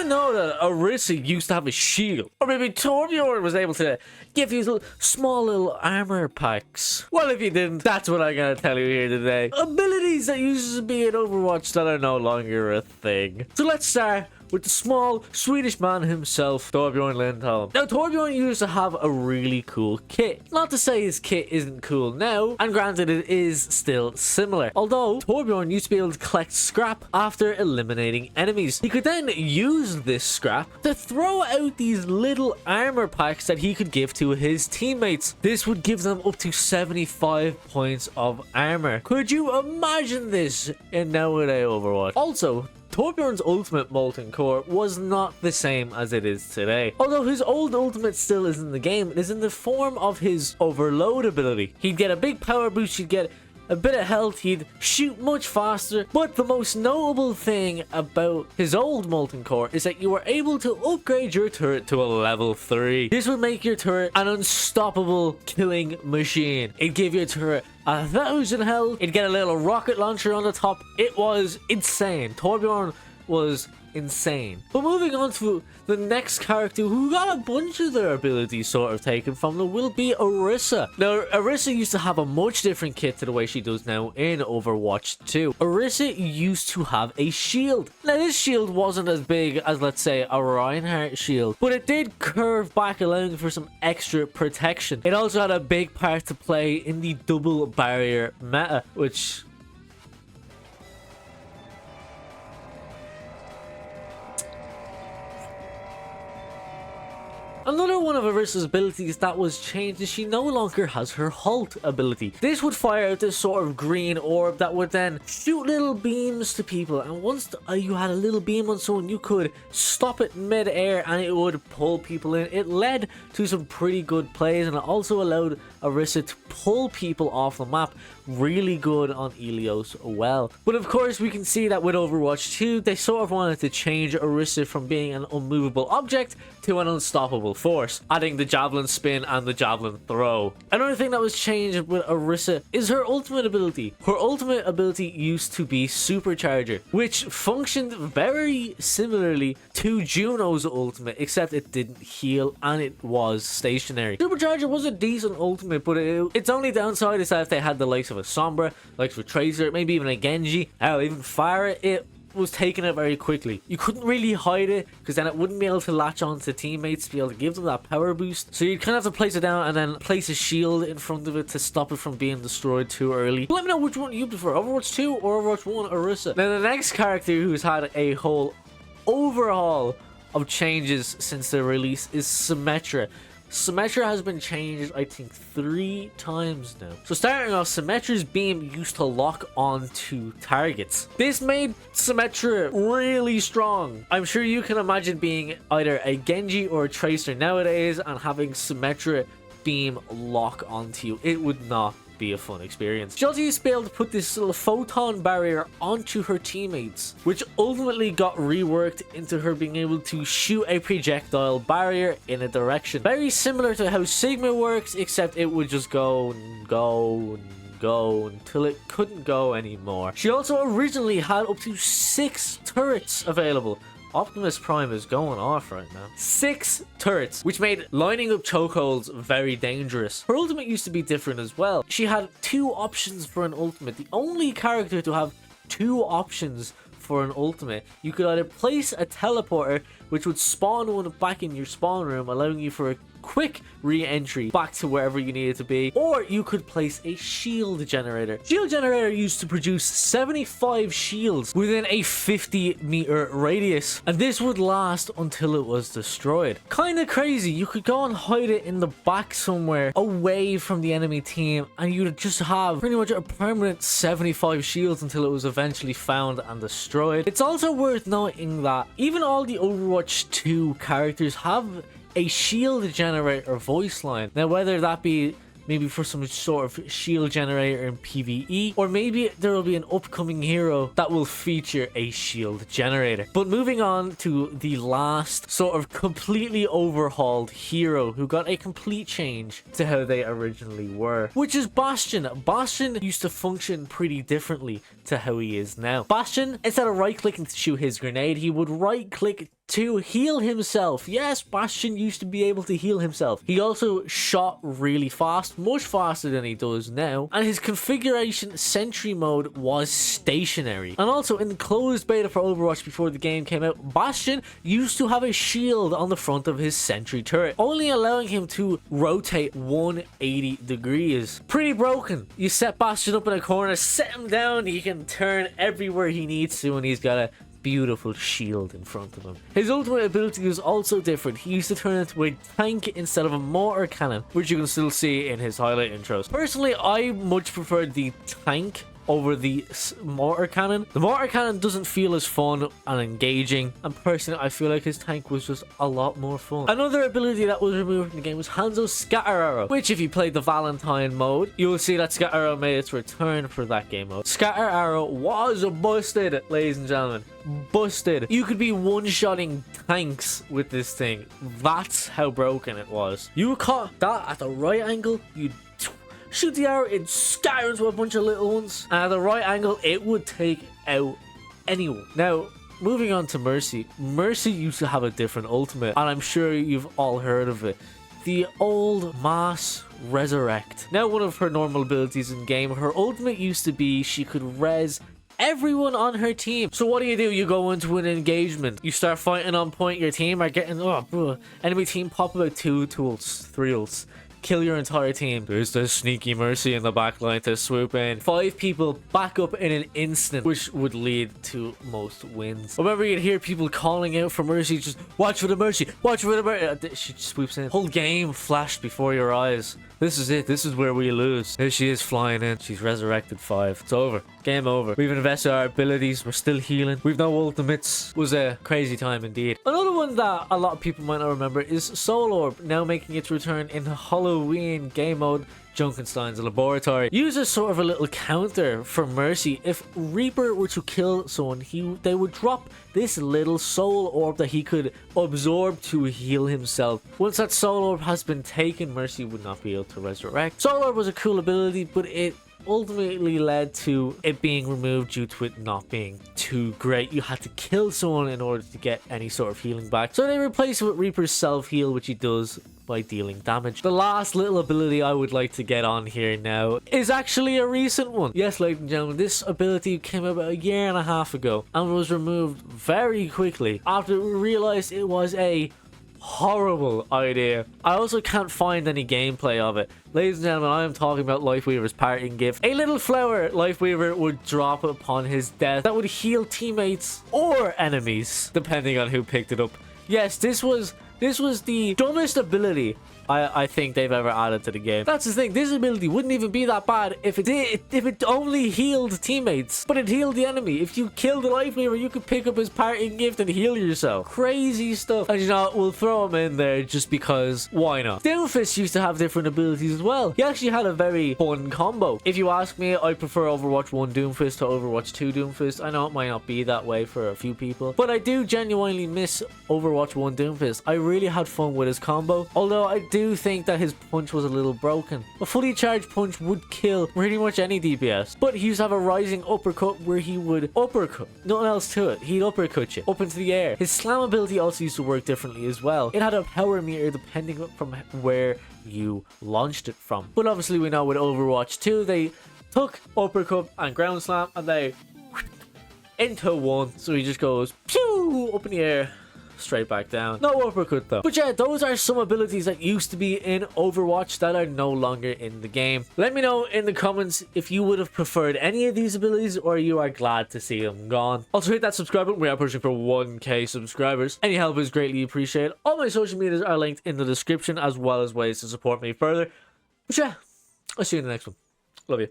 know that Orisa used to have a shield? Or maybe Torbjorn was able to give you small little armor packs? Well, if you didn't, that's what I'm gonna tell you here today. Abilities that used to be in Overwatch that are no longer a thing. So let's start with the small Swedish man himself, Torbjorn Lindholm. Now, Torbjorn used to have a really cool kit. Not to say his kit isn't cool now, and granted it is still similar. Although, Torbjorn used to be able to collect scrap after eliminating enemies. He could then use this scrap to throw out these little armor packs that he could give to his teammates. This would give them up to 75 points of armor. Could you imagine this in nowadays Overwatch? Also, Torbjorn's ultimate Molten Core was not the same as it is today. Although his old ultimate still is in the game, it is in the form of his Overload ability. He'd get a big power boost, he'd get a bit of health, he'd shoot much faster. But the most notable thing about his old Molten Core is that you were able to upgrade your turret to a level 3. This would make your turret an unstoppable killing machine. It'd give your turret 1,000 health. It'd get a little rocket launcher on the top. It was insane. Torbjorn was insane. But moving on to the next character who got a bunch of their abilities sort of taken from them will be Orisa. Now, Orisa used to have a much different kit to the way she does now in Overwatch 2. Orisa used to have a shield. Now, this shield wasn't as big as, let's say, a Reinhardt shield, but it did curve back, allowing for some extra protection. It also had a big part to play in the double barrier meta, which another one of Orisa's abilities that was changed is she no longer has her Halt ability. This would fire out this sort of green orb that would then shoot little beams to people, and once you had a little beam on someone, you could stop it mid-air and it would pull people in. It led to some pretty good plays, and it also allowed Orisa to pull people off the map. Really good on Elios as well. But of course, we can see that with Overwatch 2, they sort of wanted to change Orisa from being an unmovable object to an unstoppable force, adding the javelin spin and the javelin throw. Another thing that was changed with Orisa is her ultimate ability. Her ultimate ability used to be Supercharger, which functioned very similarly to Juno's ultimate, except it didn't heal and it was stationary. Supercharger was a decent ultimate, but its only downside is that if they had the likes of a Sombra, likes of a Tracer, maybe even a Genji, hell, even Fire, it was taken out very quickly. You couldn't really hide it because then it wouldn't be able to latch on to teammates to be able to give them that power boost. So you'd kind of have to place it down and then place a shield in front of it to stop it from being destroyed too early. Let me know which one you prefer, Overwatch 2 or Overwatch 1 Orisa. Now the next character who's had a whole overhaul of changes since the release is Symmetra. Symmetra has been changed, I think, 3 times now. So starting off, Symmetra's beam used to lock onto targets. This made Symmetra really strong. I'm sure you can imagine being either a Genji or a Tracer nowadays and having Symmetra beam lock onto you. It would not be a fun experience. She also used to be able to put this little photon barrier onto her teammates, which ultimately got reworked into her being able to shoot a projectile barrier in a direction. Very similar to how Sigma works, except it would just go and go and go until it couldn't go anymore. She also originally had up to 6 turrets available. Optimus Prime is going off right now. 6 turrets, which made lining up chokeholds very dangerous. Her ultimate used to be different as well. She had 2 options for an ultimate. The only character to have 2 options for an ultimate. You could either place a teleporter, which would spawn one back in your spawn room, allowing you for a quick re-entry back to wherever you needed to be, or you could place a shield generator. Shield generator used to produce 75 shields within a 50-meter radius, and this would last until it was destroyed. Kind of crazy. You could go and hide it in the back somewhere away from the enemy team, and you'd just have pretty much a permanent 75 shields until it was eventually found and destroyed. It's also worth noting that even all the Overwatch 2 characters have a shield generator voice line. Now, whether that be maybe for some sort of shield generator in PvE, or maybe there will be an upcoming hero that will feature a shield generator. But moving on to the last sort of completely overhauled hero who got a complete change to how they originally were, which is Bastion. Bastion used to function pretty differently to how he is now. Bastion, instead of right-clicking to shoot his grenade, he would right-click to heal himself. Yes, Bastion used to be able to heal himself. He also shot really fast, much faster than he does now. And his configuration sentry mode was stationary. And also in the closed beta for Overwatch before the game came out, Bastion used to have a shield on the front of his sentry turret, only allowing him to rotate 180 degrees. Pretty broken. You set Bastion up in a corner, set him down, he can turn everywhere he needs to, and he's got a beautiful shield in front of him. His ultimate ability was also different. He used to turn into a tank instead of a mortar cannon, which you can still see in his highlight intros. Personally, I much preferred the tank over the mortar cannon. The mortar cannon doesn't feel as fun and engaging, and personally I feel like his tank was just a lot more fun. Another ability that was removed from the game was Hanzo's Scatter Arrow, which if you played the Valentine mode, you will see that Scatter Arrow made its return for that game mode. Scatter Arrow was busted, ladies and gentlemen. Busted. You could be one-shotting tanks with this thing. That's how broken it was. You caught that at the right angle, you'd shoot the arrow, it scatter into a bunch of little ones, and at the right angle it would take out anyone. Now moving on to Mercy. Mercy used to have a different ultimate, and I'm sure you've all heard of it. The old Mass Resurrect. Now one of her normal abilities in game, her ultimate used to be she could res everyone on her team. So what do? You go into an engagement, you start fighting on point, your team are getting enemy team pop about 2 tools, 3 ults, kill your entire team. There's the sneaky Mercy in the back line to swoop in. 5 people back up in an instant, which would lead to most wins. Remember, you'd hear people calling out for Mercy, just watch for the Mercy, watch for the Mercy. She swoops in. Whole game flashed before your eyes. This is it. This is where we lose. There she is flying in. She's resurrected 5. It's over. Game over. We've invested our abilities. We're still healing. We've no ultimates. It was a crazy time indeed. Another one that a lot of people might not remember is Soul Orb, now making its return in Halloween game mode. Junkenstein's laboratory. Use as sort of a little counter for Mercy. If Reaper were to kill someone, they would drop this little soul orb that he could absorb to heal himself. Once that soul orb has been taken, Mercy would not be able to resurrect. Soul orb was a cool ability, but it ultimately led to it being removed due to it not being too great. You had to kill someone in order to get any sort of healing back. So they replaced it with Reaper's self-heal, which he does by dealing damage. The last little ability I would like to get on here now is actually a recent one. Yes, ladies and gentlemen, this ability came about 1.5 years ago and was removed very quickly after we realized it was a horrible idea. I also can't find any gameplay of it. Ladies and gentlemen, I am talking about Lifeweaver's parting gift. A little flower Lifeweaver would drop upon his death that would heal teammates or enemies, depending on who picked it up. Yes, this was the dumbest ability I think they've ever added to the game. That's the thing, this ability wouldn't even be that bad if it only healed teammates, but it healed the enemy. If you killed the Lifeweaver, you could pick up his parting gift and heal yourself. Crazy stuff. And you know, we'll throw him in there just because why not? Doomfist used to have different abilities as well. He actually had a very fun combo. If you ask me, I prefer Overwatch 1 Doomfist to Overwatch 2 Doomfist. I know it might not be that way for a few people, but I do genuinely miss Overwatch 1 Doomfist. I really had fun with his combo, although I do think that his punch was a little broken. A fully charged punch would kill pretty much any DPS, but he used to have a rising uppercut where he would uppercut, nothing else to it, he'd uppercut you up into the air. His slam ability also used to work differently as well. It had a power meter depending from where you launched it from, but obviously we know with Overwatch 2 they took uppercut and ground slam and they into one, so he just goes pew up in the air, straight back down. No uppercut though. But yeah, those are some abilities that used to be in Overwatch that are no longer in the game. Let me know in the comments if you would have preferred any of these abilities or you are glad to see them gone. Also hit that subscribe button. We are pushing for 1k subscribers. Any help is greatly appreciated. All my social medias are linked in the description, as well as ways to support me further. But yeah, I'll see you in the next one. Love you.